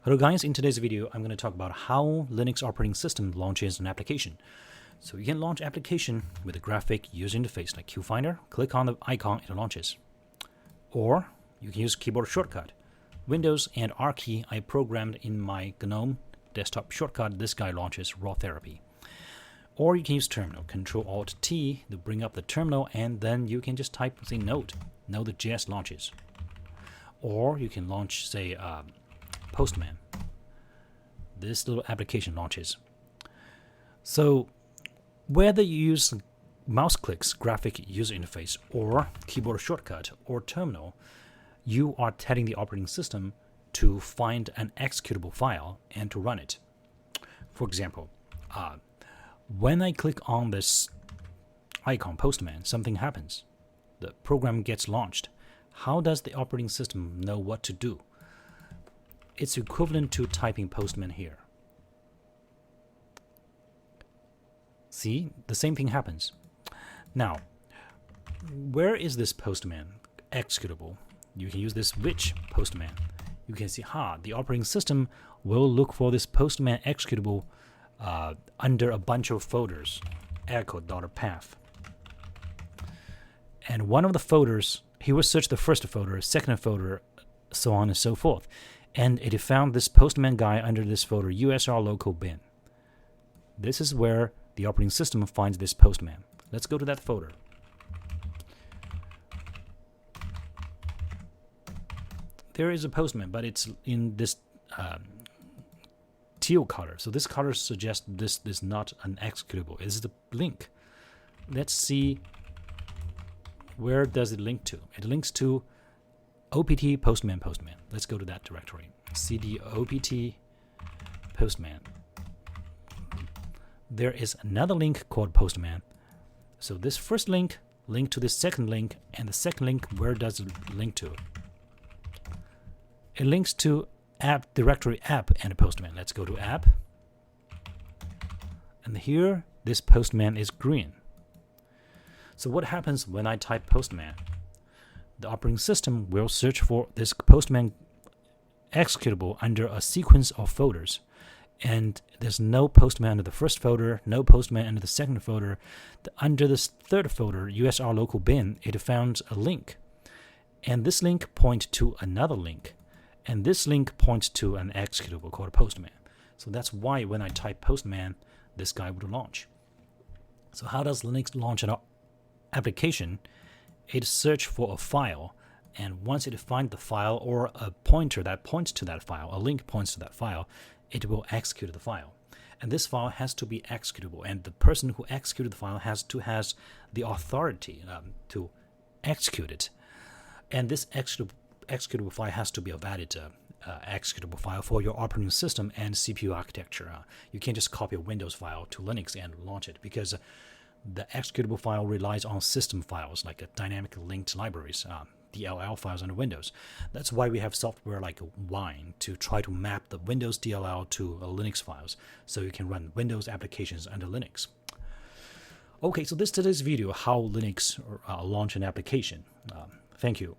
Hello guys, in today's video I'm going to talk about how Linux operating system launches an application. So you can launch application with a graphic user interface like QFinder, click on the icon, it launches. Or you can use keyboard shortcut. Windows and R key I programmed in my GNOME desktop shortcut, this guy launches raw therapy. Or you can use terminal, Control-Alt-T to bring up the terminal, and then you can just type, say, Node.js launches. Or you can launch, say, Postman. This little application launches. So whether you use mouse clicks, graphic user interface, or keyboard shortcut, or terminal, you are telling the operating system to find an executable file and to run it. For example, when I click on this icon, Postman, something happens. The program gets launched. How does the operating system know what to do? It's equivalent to typing Postman here. See, the same thing happens. Now, where is this Postman executable? You can use this which Postman. You can see, the operating system will look for this Postman executable under a bunch of folders, echo.path. And one of the folders, he will search the first folder, second folder, so on and so forth. And it found this Postman guy under this folder, USR local bin. This is where the operating system finds this Postman. Let's go to that folder. There is a Postman, but it's in this teal color. So this color suggests this is not an executable. It's the link. Let's see, where does it link to? It links to opt postman. Let's go to that directory. cd opt postman. There is another link called Postman. So this first link to the second link, and the second link, where does it link to? It links to app directory app and Postman. Let's go to app. And here, this Postman is green. So what happens when I type Postman? The operating system will search for this Postman executable under a sequence of folders. And there's no Postman under the first folder, no Postman under the second folder. Under this third folder, USR local bin, it found a link. And this link points to another link. And this link points to an executable called Postman. So that's why when I type Postman, this guy would launch. So how does Linux launch an application? It searches for a file, and once it finds the file or a pointer that points to that file, a link points to that file, it will execute the file. And this file has to be executable, and the person who executed the file has the authority to execute it. And this executable file has to be a valid executable file for your operating system and CPU architecture. You can't just copy a Windows file to Linux and launch it, because the executable file relies on system files like dynamic linked libraries, DLL files under Windows. That's why we have software like Wine to try to map the Windows DLL to Linux files, so you can run Windows applications under Linux. Okay, so this is today's video, how Linux launch an application. Thank you.